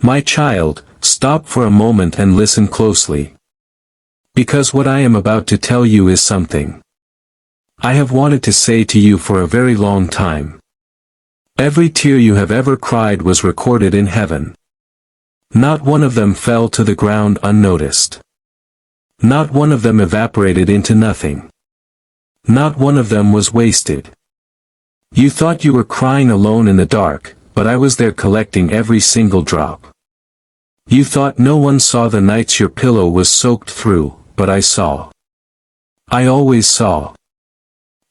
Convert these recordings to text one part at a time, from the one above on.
My child, stop for a moment and listen closely. Because what I am about to tell you is something I have wanted to say to you for a very long time. Every tear you have ever cried was recorded in heaven. Not one of them fell to the ground unnoticed. Not one of them evaporated into nothing. Not one of them was wasted. You thought you were crying alone in the dark, but I was there collecting every single drop. You thought no one saw the nights your pillow was soaked through, but I saw. I always saw.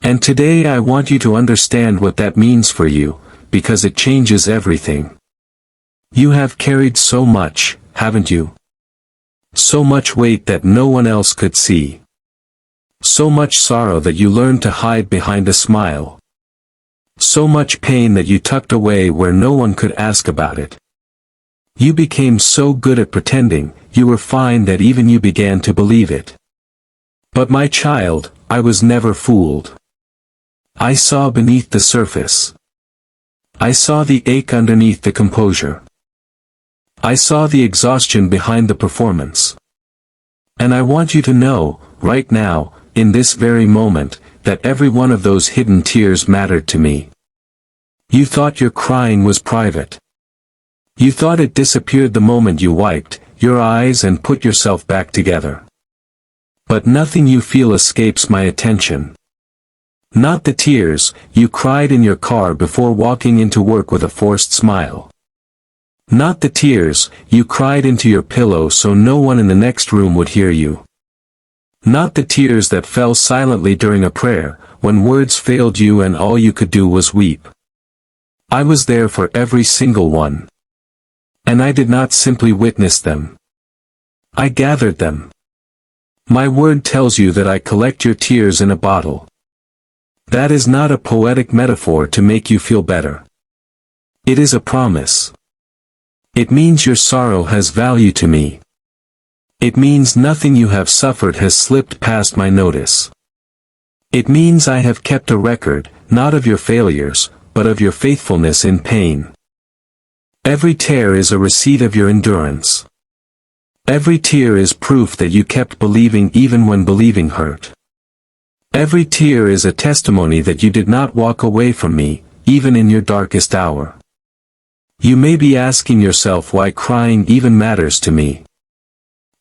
And today I want you to understand what that means for you, because it changes everything. You have carried so much, haven't you? So much weight that no one else could see. So much sorrow that you learned to hide behind a smile. So much pain that you tucked away where no one could ask about it. You became so good at pretending, you were fine that even you began to believe it. But my child, I was never fooled. I saw beneath the surface. I saw the ache underneath the composure. I saw the exhaustion behind the performance. And I want you to know, right now, in this very moment, that every one of those hidden tears mattered to me. You thought your crying was private. You thought it disappeared the moment you wiped your eyes and put yourself back together. But nothing you feel escapes my attention. Not the tears you cried in your car before walking into work with a forced smile. Not the tears you cried into your pillow so no one in the next room would hear you. Not the tears that fell silently during a prayer, when words failed you and all you could do was weep. I was there for every single one. And I did not simply witness them. I gathered them. My word tells you that I collect your tears in a bottle. That is not a poetic metaphor to make you feel better. It is a promise. It means your sorrow has value to me. It means nothing you have suffered has slipped past my notice. It means I have kept a record, not of your failures, but of your faithfulness in pain. Every tear is a receipt of your endurance. Every tear is proof that you kept believing even when believing hurt. Every tear is a testimony that you did not walk away from me, even in your darkest hour. You may be asking yourself why crying even matters to me.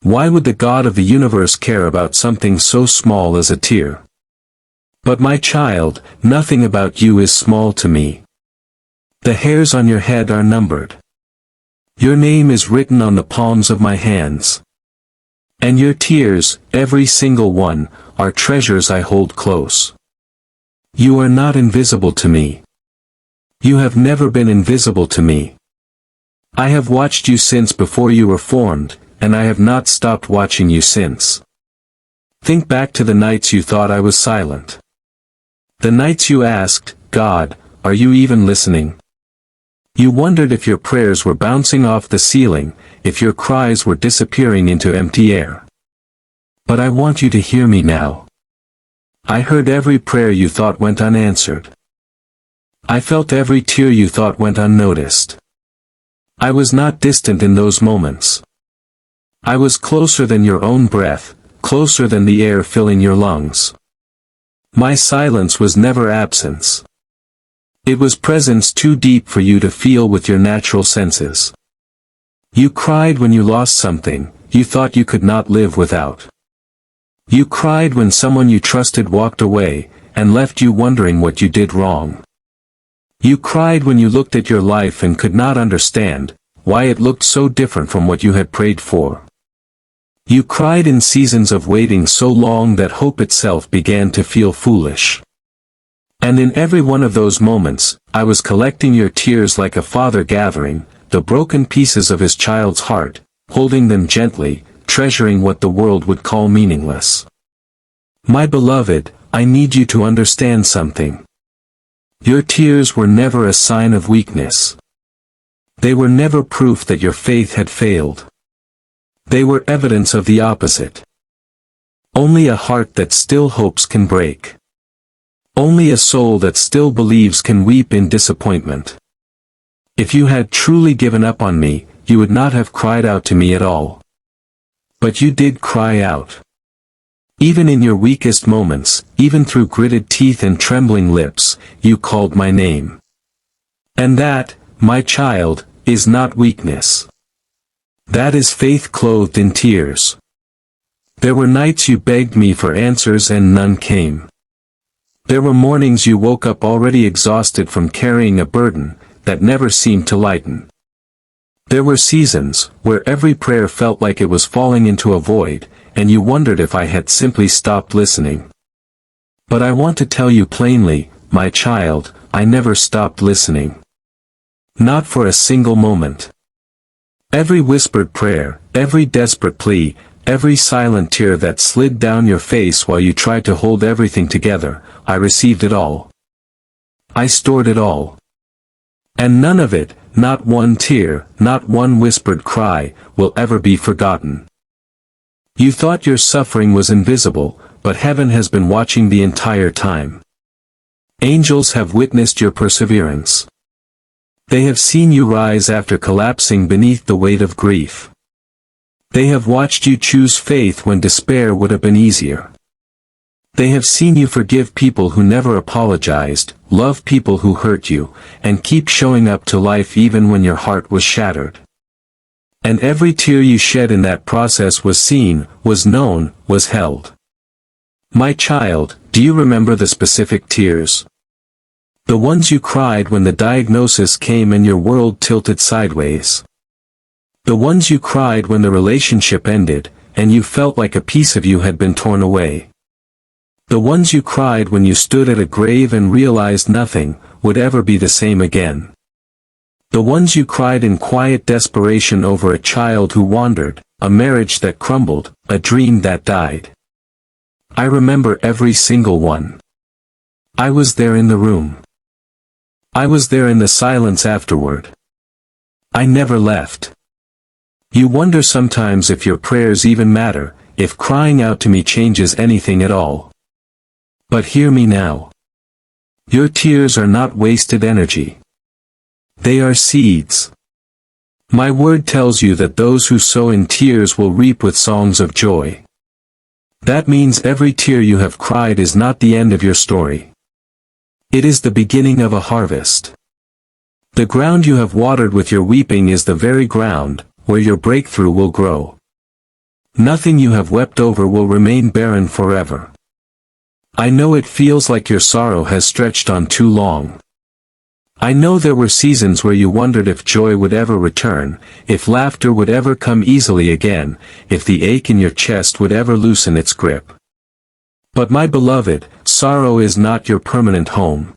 Why would the God of the universe care about something so small as a tear? But my child, nothing about you is small to me. The hairs on your head are numbered. Your name is written on the palms of my hands. And your tears, every single one, are treasures I hold close. You are not invisible to me. You have never been invisible to me. I have watched you since before you were formed, and I have not stopped watching you since. Think back to the nights you thought I was silent. The nights you asked, God, are you even listening? You wondered if your prayers were bouncing off the ceiling, if your cries were disappearing into empty air. But I want you to hear me now. I heard every prayer you thought went unanswered. I felt every tear you thought went unnoticed. I was not distant in those moments. I was closer than your own breath, closer than the air filling your lungs. My silence was never absence. It was presence too deep for you to feel with your natural senses. You cried when you lost something you thought you could not live without. You cried when someone you trusted walked away, and left you wondering what you did wrong. You cried when you looked at your life and could not understand why it looked so different from what you had prayed for. You cried in seasons of waiting so long that hope itself began to feel foolish. And in every one of those moments, I was collecting your tears like a father gathering the broken pieces of his child's heart, holding them gently, treasuring what the world would call meaningless. My beloved, I need you to understand something. Your tears were never a sign of weakness. They were never proof that your faith had failed. They were evidence of the opposite. Only a heart that still hopes can break. Only a soul that still believes can weep in disappointment. If you had truly given up on me, you would not have cried out to me at all. But you did cry out. Even in your weakest moments, even through gritted teeth and trembling lips, you called my name. And that, my child, is not weakness. That is faith clothed in tears. There were nights you begged me for answers and none came. There were mornings you woke up already exhausted from carrying a burden that never seemed to lighten. There were seasons where every prayer felt like it was falling into a void, and you wondered if I had simply stopped listening. But I want to tell you plainly, my child, I never stopped listening. Not for a single moment. Every whispered prayer, every desperate plea, every silent tear that slid down your face while you tried to hold everything together, I received it all. I stored it all. And none of it, not one tear, not one whispered cry, will ever be forgotten. You thought your suffering was invisible, but heaven has been watching the entire time. Angels have witnessed your perseverance. They have seen you rise after collapsing beneath the weight of grief. They have watched you choose faith when despair would have been easier. They have seen you forgive people who never apologized, love people who hurt you, and keep showing up to life even when your heart was shattered. And every tear you shed in that process was seen, was known, was held. My child, do you remember the specific tears? The ones you cried when the diagnosis came and your world tilted sideways. The ones you cried when the relationship ended, and you felt like a piece of you had been torn away. The ones you cried when you stood at a grave and realized nothing would ever be the same again. The ones you cried in quiet desperation over a child who wandered, a marriage that crumbled, a dream that died. I remember every single one. I was there in the room. I was there in the silence afterward. I never left. You wonder sometimes if your prayers even matter, if crying out to me changes anything at all. But hear me now. Your tears are not wasted energy. They are seeds. My word tells you that those who sow in tears will reap with songs of joy. That means every tear you have cried is not the end of your story. It is the beginning of a harvest. The ground you have watered with your weeping is the very ground where your breakthrough will grow. Nothing you have wept over will remain barren forever. I know it feels like your sorrow has stretched on too long. I know there were seasons where you wondered if joy would ever return, if laughter would ever come easily again, if the ache in your chest would ever loosen its grip. But my beloved, sorrow is not your permanent home.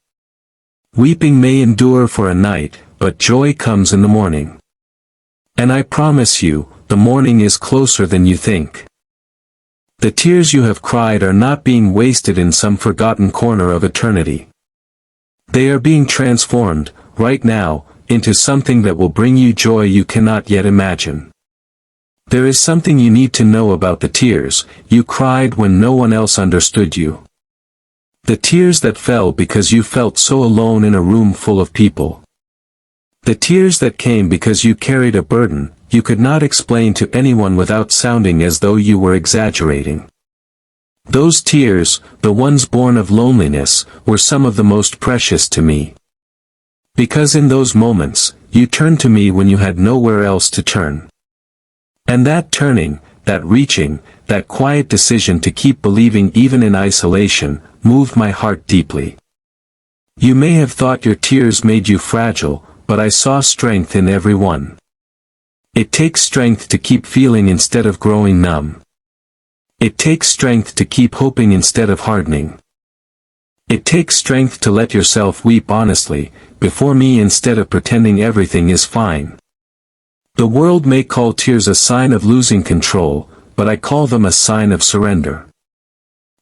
Weeping may endure for a night, but joy comes in the morning. And I promise you, the morning is closer than you think. The tears you have cried are not being wasted in some forgotten corner of eternity. They are being transformed, right now, into something that will bring you joy you cannot yet imagine. There is something you need to know about the tears you cried when no one else understood you. The tears that fell because you felt so alone in a room full of people. The tears that came because you carried a burden you could not explain to anyone without sounding as though you were exaggerating. Those tears, the ones born of loneliness, were some of the most precious to me. Because in those moments, you turned to me when you had nowhere else to turn. And that turning, that reaching, that quiet decision to keep believing even in isolation, moved my heart deeply. You may have thought your tears made you fragile, but I saw strength in every one. It takes strength to keep feeling instead of growing numb. It takes strength to keep hoping instead of hardening. It takes strength to let yourself weep honestly, before me instead of pretending everything is fine. The world may call tears a sign of losing control, but I call them a sign of surrender.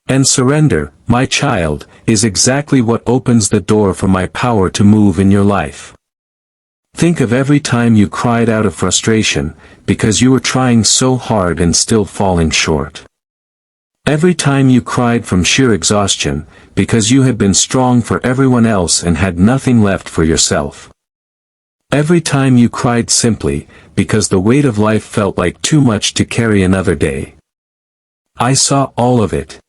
And surrender, my child, is exactly what opens the door for my power to move in your life. Think of every time you cried out of frustration, because you were trying so hard and still falling short. Every time you cried from sheer exhaustion, because you had been strong for everyone else and had nothing left for yourself. Every time you cried simply, because the weight of life felt like too much to carry another day. I saw all of it.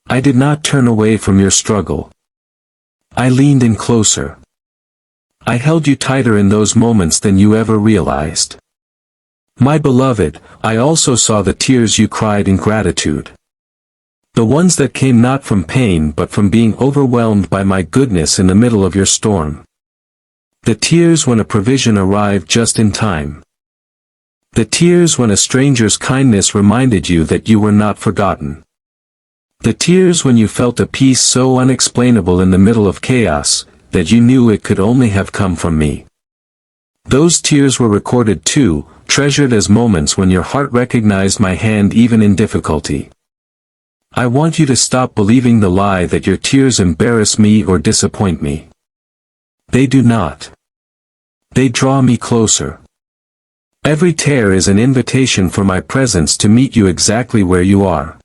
I did not turn away from your struggle. I leaned in closer. I held you tighter in those moments than you ever realized. My beloved, I also saw the tears you cried in gratitude. The ones that came not from pain but from being overwhelmed by my goodness in the middle of your storm. The tears when a provision arrived just in time. The tears when a stranger's kindness reminded you that you were not forgotten. The tears when you felt a peace so unexplainable in the middle of chaos, that you knew it could only have come from me. Those tears were recorded too, treasured as moments when your heart recognized my hand even in difficulty. I want you to stop believing the lie that your tears embarrass me or disappoint me. They do not. They draw me closer. Every tear is an invitation for my presence to meet you exactly where you are.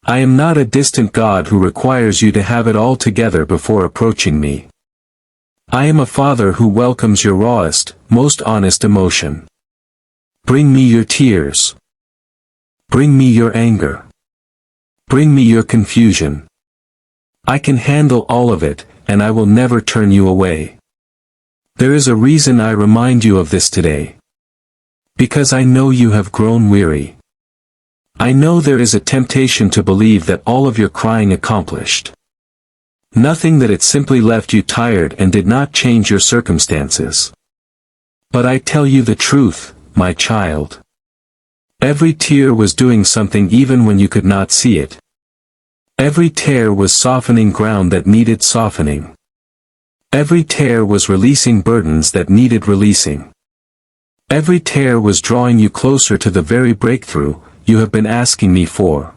I am not a distant God who requires you to have it all together before approaching me. I am a Father who welcomes your rawest, most honest emotion. Bring me your tears. Bring me your anger. Bring me your confusion. I can handle all of it, and I will never turn you away. There is a reason I remind you of this today. Because I know you have grown weary. I know there is a temptation to believe that all of your crying accomplished. Nothing, that it simply left you tired and did not change your circumstances. But I tell you the truth, my child. Every tear was doing something even when you could not see it. Every tear was softening ground that needed softening. Every tear was releasing burdens that needed releasing. Every tear was drawing you closer to the very breakthrough you have been asking me for.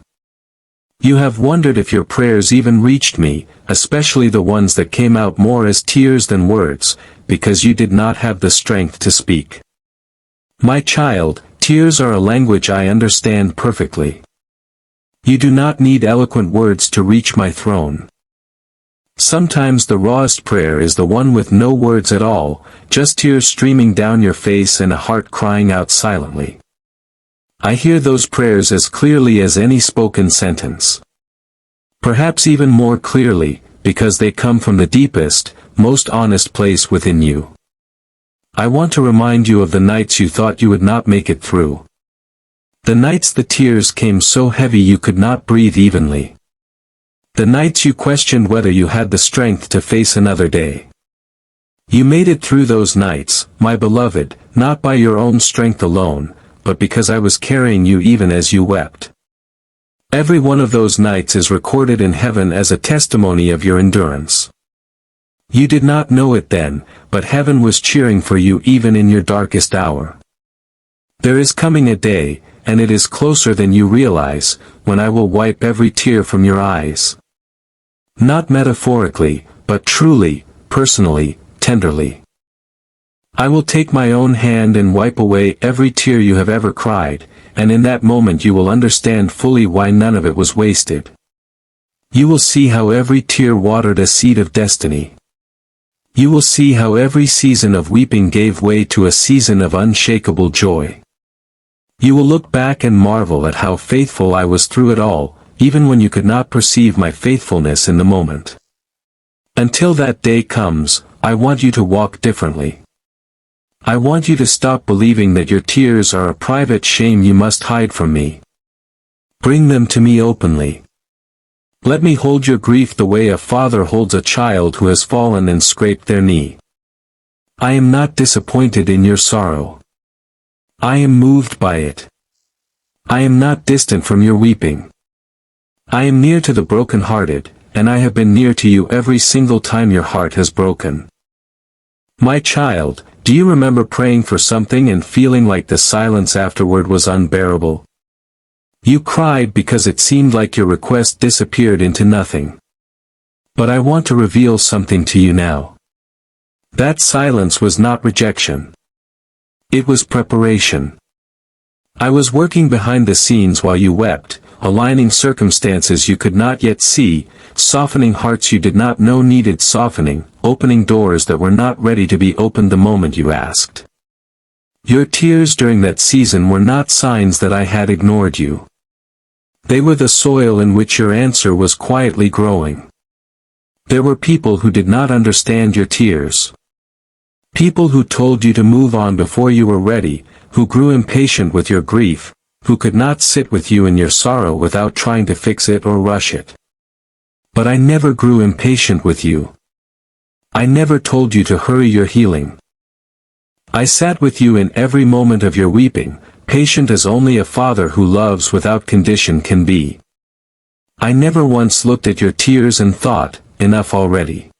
You have wondered if your prayers even reached me, especially the ones that came out more as tears than words, because you did not have the strength to speak. My child, tears are a language I understand perfectly. You do not need eloquent words to reach my throne. Sometimes the rawest prayer is the one with no words at all, just tears streaming down your face and a heart crying out silently. I hear those prayers as clearly as any spoken sentence. Perhaps even more clearly, because they come from the deepest, most honest place within you. I want to remind you of the nights you thought you would not make it through. The nights the tears came so heavy you could not breathe evenly. The nights you questioned whether you had the strength to face another day. You made it through those nights, my beloved, not by your own strength alone, but because I was carrying you even as you wept. Every one of those nights is recorded in heaven as a testimony of your endurance. You did not know it then, but heaven was cheering for you even in your darkest hour. There is coming a day, and it is closer than you realize, when I will wipe every tear from your eyes. Not metaphorically, but truly, personally, tenderly. I will take my own hand and wipe away every tear you have ever cried, and in that moment you will understand fully why none of it was wasted. You will see how every tear watered a seed of destiny. You will see how every season of weeping gave way to a season of unshakable joy. You will look back and marvel at how faithful I was through it all, even when you could not perceive my faithfulness in the moment. Until that day comes, I want you to walk differently. I want you to stop believing that your tears are a private shame you must hide from me. Bring them to me openly. Let me hold your grief the way a father holds a child who has fallen and scraped their knee. I am not disappointed in your sorrow. I am moved by it. I am not distant from your weeping. I am near to the broken-hearted, and I have been near to you every single time your heart has broken. My child, do you remember praying for something and feeling like the silence afterward was unbearable? You cried because it seemed like your request disappeared into nothing. But I want to reveal something to you now. That silence was not rejection. It was preparation. I was working behind the scenes while you wept, aligning circumstances you could not yet see, softening hearts you did not know needed softening, opening doors that were not ready to be opened the moment you asked. Your tears during that season were not signs that I had ignored you. They were the soil in which your answer was quietly growing. There were people who did not understand your tears. People who told you to move on before you were ready, who grew impatient with your grief, who could not sit with you in your sorrow without trying to fix it or rush it. But I never grew impatient with you. I never told you to hurry your healing. I sat with you in every moment of your weeping, patient as only a father who loves without condition can be. I never once looked at your tears and thought, enough already.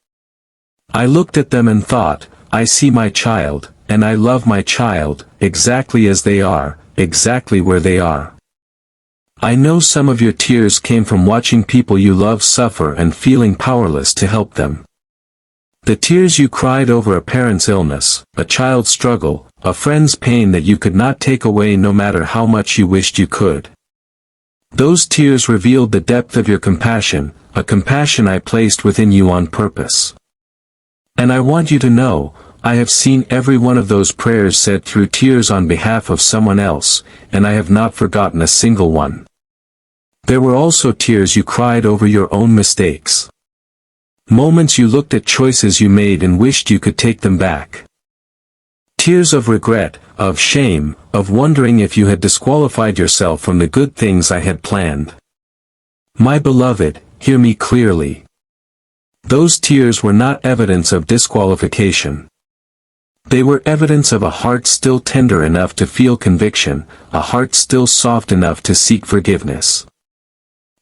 I looked at them and thought, I see my child, and I love my child, exactly as they are, exactly where they are. I know some of your tears came from watching people you love suffer and feeling powerless to help them. The tears you cried over a parent's illness, a child's struggle, a friend's pain that you could not take away no matter how much you wished you could. Those tears revealed the depth of your compassion, a compassion I placed within you on purpose. And I want you to know, I have seen every one of those prayers said through tears on behalf of someone else, and I have not forgotten a single one. There were also tears you cried over your own mistakes. Moments you looked at choices you made and wished you could take them back. Tears of regret, of shame, of wondering if you had disqualified yourself from the good things I had planned. My beloved, hear me clearly. Those tears were not evidence of disqualification. They were evidence of a heart still tender enough to feel conviction, a heart still soft enough to seek forgiveness.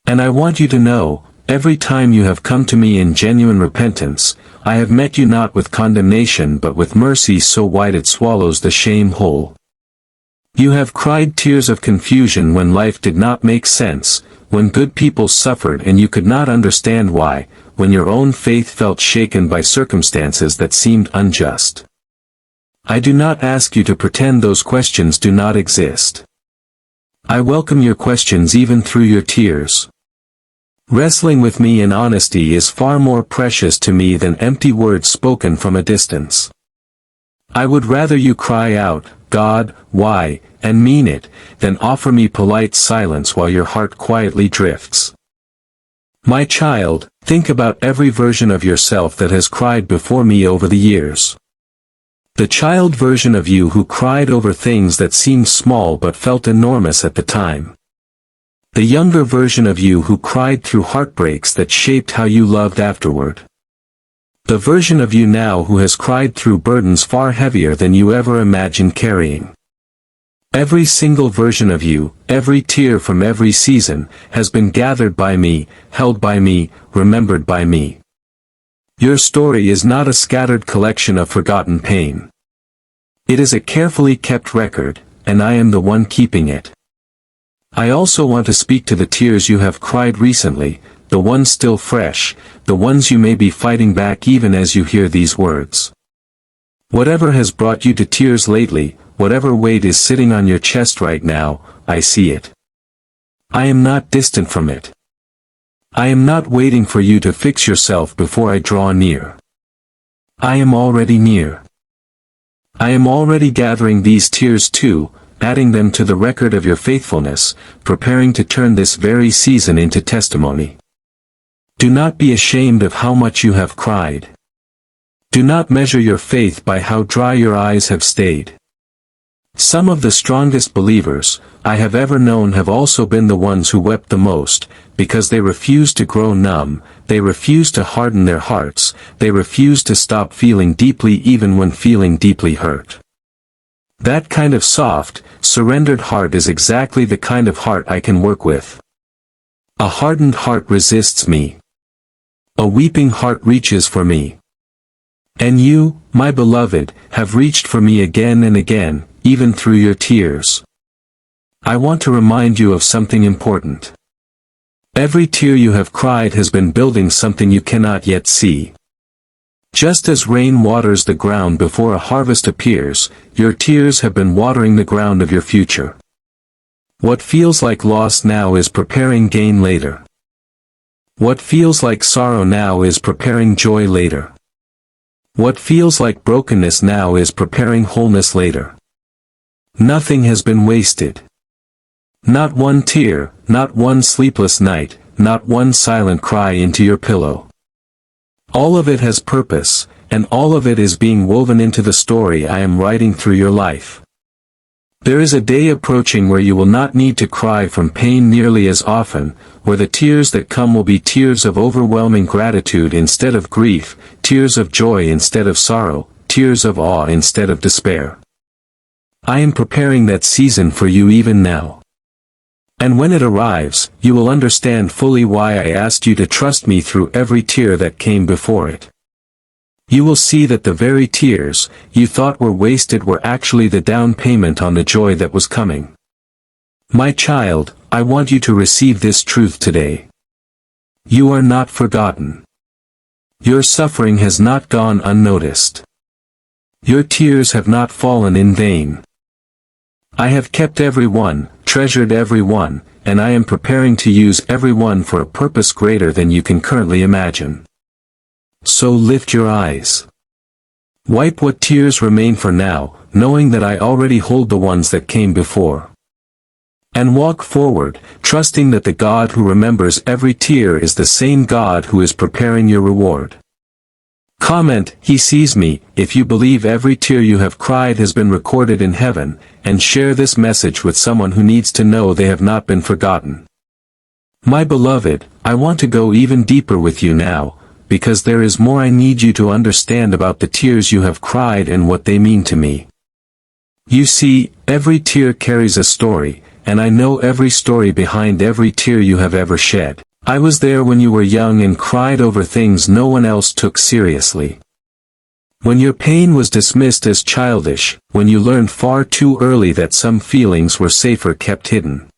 And I want you to know, every time you have come to me in genuine repentance, I have met you not with condemnation but with mercy so wide it swallows the shame whole. You have cried tears of confusion when life did not make sense, when good people suffered and you could not understand why, when your own faith felt shaken by circumstances that seemed unjust. I do not ask you to pretend those questions do not exist. I welcome your questions even through your tears. Wrestling with me in honesty is far more precious to me than empty words spoken from a distance. I would rather you cry out, God, why, and mean it, than offer me polite silence while your heart quietly drifts. My child, think about every version of yourself that has cried before me over the years. The child version of you who cried over things that seemed small but felt enormous at the time. The younger version of you who cried through heartbreaks that shaped how you loved afterward. The version of you now who has cried through burdens far heavier than you ever imagined carrying. Every single version of you, every tear from every season, has been gathered by me, held by me, remembered by me. Your story is not a scattered collection of forgotten pain. It is a carefully kept record, and I am the one keeping it. I also want to speak to the tears you have cried recently, the ones still fresh, the ones you may be fighting back even as you hear these words. Whatever has brought you to tears lately, whatever weight is sitting on your chest right now, I see it. I am not distant from it. I am not waiting for you to fix yourself before I draw near. I am already near. I am already gathering these tears too, adding them to the record of your faithfulness, preparing to turn this very season into testimony. Do not be ashamed of how much you have cried. Do not measure your faith by how dry your eyes have stayed. Some of the strongest believers I have ever known have also been the ones who wept the most, because they refused to grow numb, they refused to harden their hearts, they refused to stop feeling deeply even when feeling deeply hurt. That kind of soft, surrendered heart is exactly the kind of heart I can work with. A hardened heart resists me. A weeping heart reaches for me. And you, my beloved, have reached for me again and again, even through your tears. I want to remind you of something important. Every tear you have cried has been building something you cannot yet see. Just as rain waters the ground before a harvest appears, your tears have been watering the ground of your future. What feels like loss now is preparing gain later. What feels like sorrow now is preparing joy later. What feels like brokenness now is preparing wholeness later. Nothing has been wasted. Not one tear, not one sleepless night, not one silent cry into your pillow. All of it has purpose, and all of it is being woven into the story I am writing through your life. There is a day approaching where you will not need to cry from pain nearly as often, where the tears that come will be tears of overwhelming gratitude instead of grief, tears of joy instead of sorrow, tears of awe instead of despair. I am preparing that season for you even now. And when it arrives, you will understand fully why I asked you to trust me through every tear that came before it. You will see that the very tears you thought were wasted were actually the down payment on the joy that was coming. My child, I want you to receive this truth today. You are not forgotten. Your suffering has not gone unnoticed. Your tears have not fallen in vain. I have kept every one, treasured every one, and I am preparing to use every one for a purpose greater than you can currently imagine. So lift your eyes. Wipe what tears remain for now, knowing that I already hold the ones that came before. And walk forward, trusting that the God who remembers every tear is the same God who is preparing your reward. Comment, "He sees me," if you believe every tear you have cried has been recorded in heaven, and share this message with someone who needs to know they have not been forgotten. My beloved, I want to go even deeper with you now, because there is more I need you to understand about the tears you have cried and what they mean to me. You see, every tear carries a story, and I know every story behind every tear you have ever shed. I was there when you were young and cried over things no one else took seriously. When your pain was dismissed as childish, when you learned far too early that some feelings were safer kept hidden.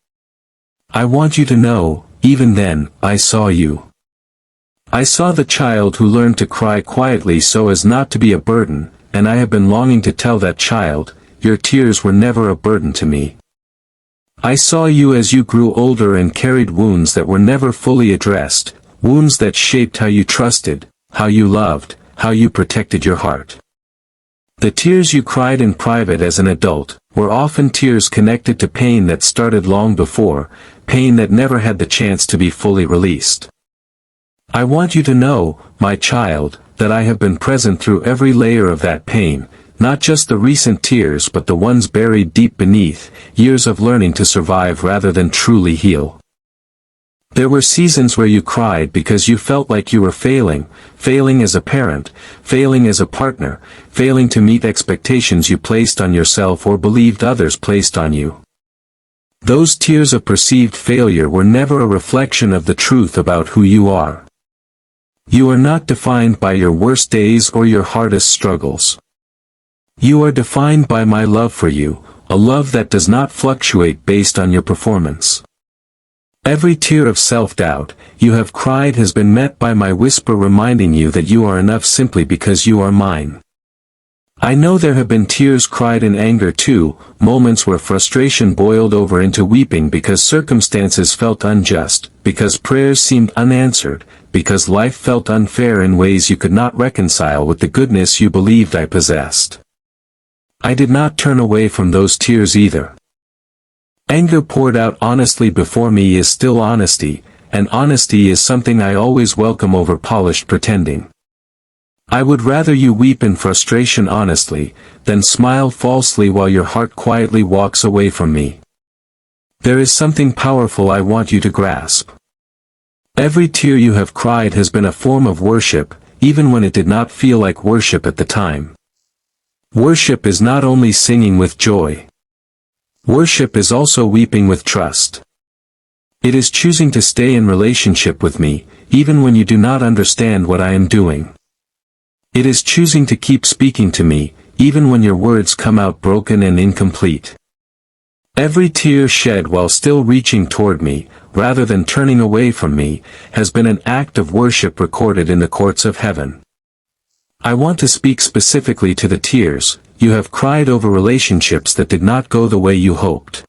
I want you to know, even then, I saw you. I saw the child who learned to cry quietly so as not to be a burden, and I have been longing to tell that child, your tears were never a burden to me. I saw you as you grew older and carried wounds that were never fully addressed, wounds that shaped how you trusted, how you loved, how you protected your heart. The tears you cried in private as an adult, were often tears connected to pain that started long before, pain that never had the chance to be fully released. I want you to know, my child, that I have been present through every layer of that pain, not just the recent tears but the ones buried deep beneath, years of learning to survive rather than truly heal. There were seasons where you cried because you felt like you were failing as a parent, failing as a partner, failing to meet expectations you placed on yourself or believed others placed on you. Those tears of perceived failure were never a reflection of the truth about who you are. You are not defined by your worst days or your hardest struggles. You are defined by my love for you, a love that does not fluctuate based on your performance. Every tear of self-doubt you have cried has been met by my whisper reminding you that you are enough simply because you are mine. I know there have been tears cried in anger too, moments where frustration boiled over into weeping because circumstances felt unjust, because prayers seemed unanswered, because life felt unfair in ways you could not reconcile with the goodness you believed I possessed. I did not turn away from those tears either. Anger poured out honestly before me is still honesty, and honesty is something I always welcome over polished pretending. I would rather you weep in frustration honestly, than smile falsely while your heart quietly walks away from me. There is something powerful I want you to grasp. Every tear you have cried has been a form of worship, even when it did not feel like worship at the time. Worship is not only singing with joy. Worship is also weeping with trust. It is choosing to stay in relationship with me, even when you do not understand what I am doing. It is choosing to keep speaking to me, even when your words come out broken and incomplete. Every tear shed while still reaching toward me, rather than turning away from me, has been an act of worship recorded in the courts of heaven. I want to speak specifically to the tears you have cried over relationships that did not go the way you hoped.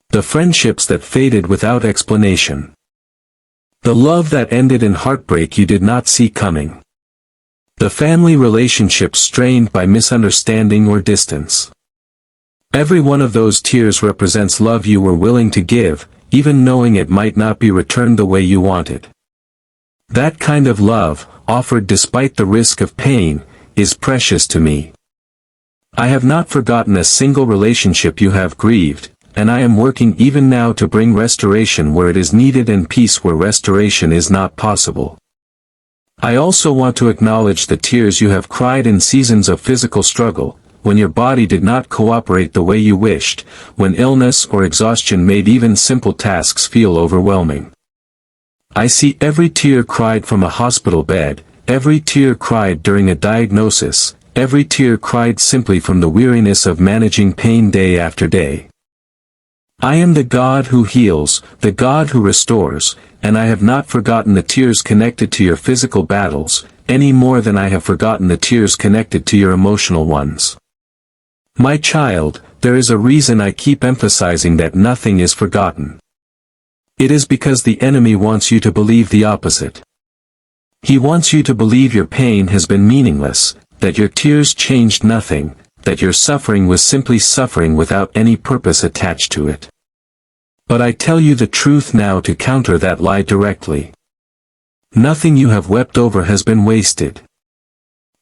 The friendships that faded without explanation. The love that ended in heartbreak you did not see coming. The family relationship strained by misunderstanding or distance. Every one of those tears represents love you were willing to give, even knowing it might not be returned the way you wanted. That kind of love, offered despite the risk of pain, is precious to me. I have not forgotten a single relationship you have grieved, and I am working even now to bring restoration where it is needed and peace where restoration is not possible. I also want to acknowledge the tears you have cried in seasons of physical struggle, when your body did not cooperate the way you wished, when illness or exhaustion made even simple tasks feel overwhelming. I see every tear cried from a hospital bed, every tear cried during a diagnosis, every tear cried simply from the weariness of managing pain day after day. I am the God who heals, the God who restores, and I have not forgotten the tears connected to your physical battles, any more than I have forgotten the tears connected to your emotional ones. My child, there is a reason I keep emphasizing that nothing is forgotten. It is because the enemy wants you to believe the opposite. He wants you to believe your pain has been meaningless, that your tears changed nothing, that your suffering was simply suffering without any purpose attached to it. But I tell you the truth now to counter that lie directly. Nothing you have wept over has been wasted.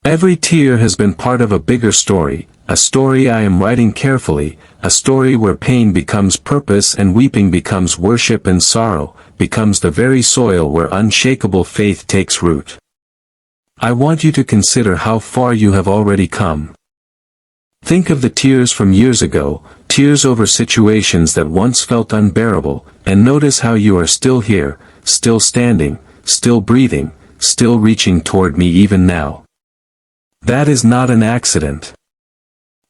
Every tear has been part of a bigger story, a story I am writing carefully, a story where pain becomes purpose and weeping becomes worship and sorrow, becomes the very soil where unshakable faith takes root. I want you to consider how far you have already come. Think of the tears from years ago, tears over situations that once felt unbearable, and notice how you are still here, still standing, still breathing, still reaching toward me even now. That is not an accident.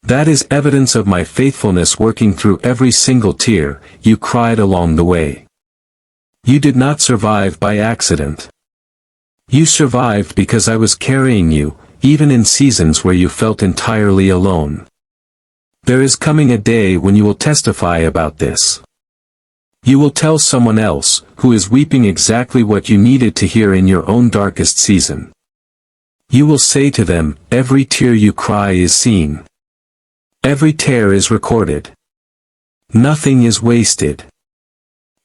That is evidence of my faithfulness working through every single tear you cried along the way. You did not survive by accident. You survived because I was carrying you, even in seasons where you felt entirely alone. There is coming a day when you will testify about this. You will tell someone else, who is weeping exactly what you needed to hear in your own darkest season. You will say to them, every tear you cry is seen. Every tear is recorded. Nothing is wasted.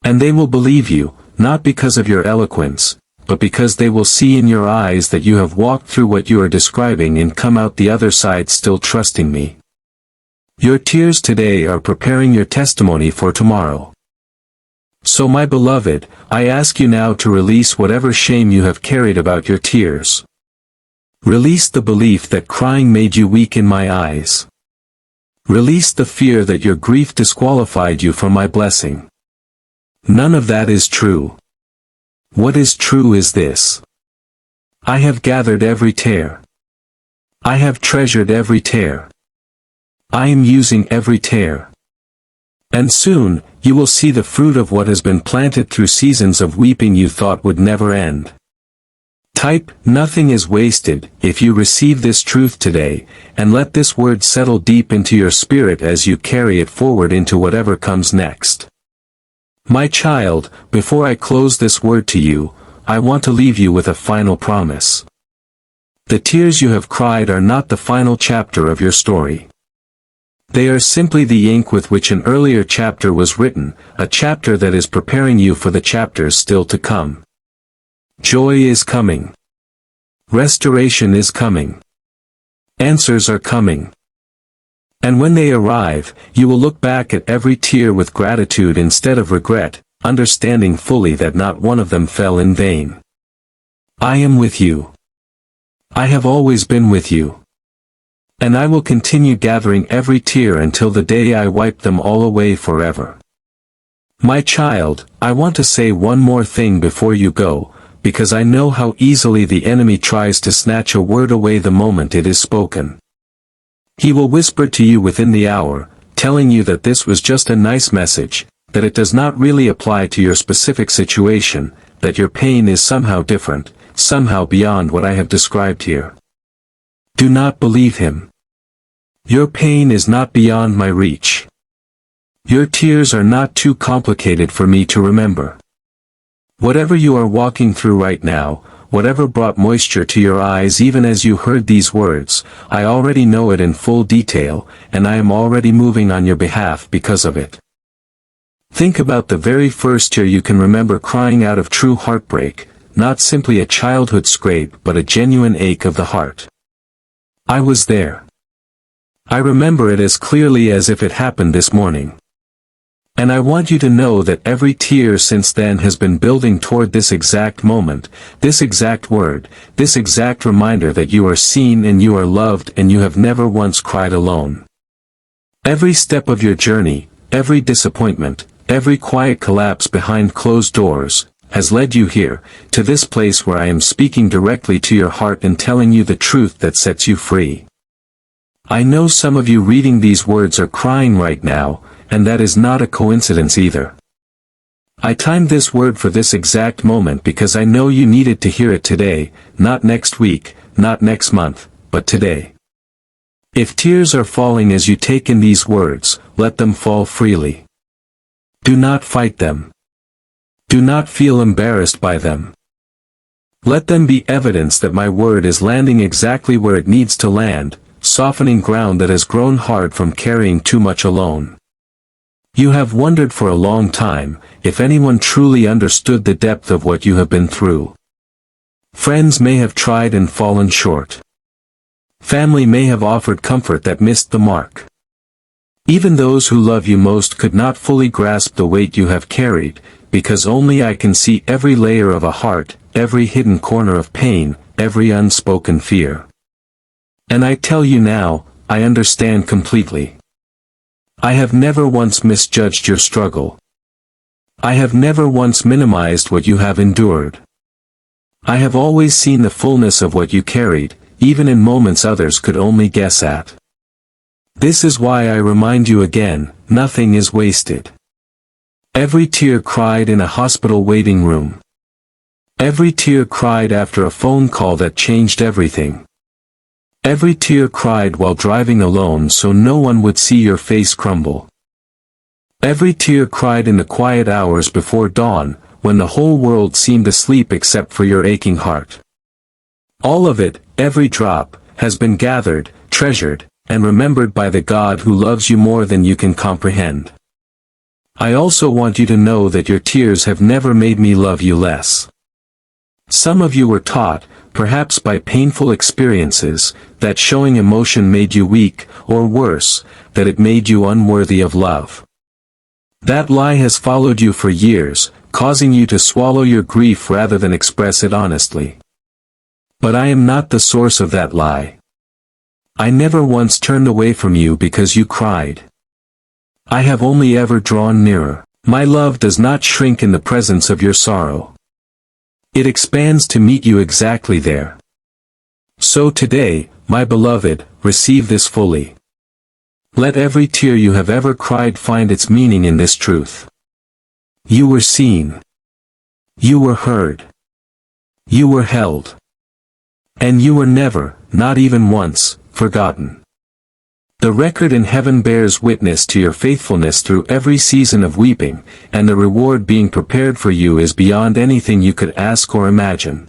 And they will believe you, not because of your eloquence, but because they will see in your eyes that you have walked through what you are describing and come out the other side still trusting me. Your tears today are preparing your testimony for tomorrow. So my beloved, I ask you now to release whatever shame you have carried about your tears. Release the belief that crying made you weak in my eyes. Release the fear that your grief disqualified you from my blessing. None of that is true. What is true is this. I have gathered every tear. I have treasured every tear. I am using every tear. And soon, you will see the fruit of what has been planted through seasons of weeping you thought would never end. Type, nothing is wasted, if you receive this truth today, and let this word settle deep into your spirit as you carry it forward into whatever comes next. My child, before I close this word to you, I want to leave you with a final promise. The tears you have cried are not the final chapter of your story. They are simply the ink with which an earlier chapter was written, a chapter that is preparing you for the chapters still to come. Joy is coming. Restoration is coming. Answers are coming. And when they arrive, you will look back at every tear with gratitude instead of regret, understanding fully that not one of them fell in vain. I am with you. I have always been with you. And I will continue gathering every tear until the day I wipe them all away forever. My child, I want to say one more thing before you go, because I know how easily the enemy tries to snatch a word away the moment it is spoken. He will whisper to you within the hour, telling you that this was just a nice message, that it does not really apply to your specific situation, that your pain is somehow different, somehow beyond what I have described here. Do not believe him. Your pain is not beyond my reach. Your tears are not too complicated for me to remember. Whatever you are walking through right now, whatever brought moisture to your eyes even as you heard these words, I already know it in full detail, and I am already moving on your behalf because of it. Think about the very first tear you can remember crying out of true heartbreak, not simply a childhood scrape but a genuine ache of the heart. I was there. I remember it as clearly as if it happened this morning. And I want you to know that every tear since then has been building toward this exact moment, this exact word, this exact reminder that you are seen and you are loved and you have never once cried alone. Every step of your journey, every disappointment, every quiet collapse behind closed doors, has led you here, to this place where I am speaking directly to your heart and telling you the truth that sets you free. I know some of you reading these words are crying right now, and that is not a coincidence either. I timed this word for this exact moment because I know you needed to hear it today, not next week, not next month, but today. If tears are falling as you take in these words, let them fall freely. Do not fight them. Do not feel embarrassed by them. Let them be evidence that my word is landing exactly where it needs to land, softening ground that has grown hard from carrying too much alone. You have wondered for a long time, if anyone truly understood the depth of what you have been through. Friends may have tried and fallen short. Family may have offered comfort that missed the mark. Even those who love you most could not fully grasp the weight you have carried, because only I can see every layer of a heart, every hidden corner of pain, every unspoken fear. And I tell you now, I understand completely. I have never once misjudged your struggle. I have never once minimized what you have endured. I have always seen the fullness of what you carried, even in moments others could only guess at. This is why I remind you again, nothing is wasted. Every tear cried in a hospital waiting room. Every tear cried after a phone call that changed everything. Every tear cried while driving alone so no one would see your face crumble. Every tear cried in the quiet hours before dawn, when the whole world seemed asleep except for your aching heart. All of it, every drop, has been gathered, treasured, and remembered by the God who loves you more than you can comprehend. I also want you to know that your tears have never made me love you less. Some of you were taught, perhaps by painful experiences, that showing emotion made you weak, or worse, that it made you unworthy of love. That lie has followed you for years, causing you to swallow your grief rather than express it honestly. But I am not the source of that lie. I never once turned away from you because you cried. I have only ever drawn nearer. My love does not shrink in the presence of your sorrow. It expands to meet you exactly there. So today, my beloved, receive this fully. Let every tear you have ever cried find its meaning in this truth. You were seen. You were heard. You were held. And you were never, not even once, forgotten. The record in heaven bears witness to your faithfulness through every season of weeping, and the reward being prepared for you is beyond anything you could ask or imagine.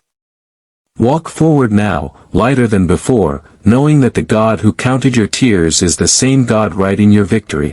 Walk forward now, lighter than before, knowing that the God who counted your tears is the same God writing your victory.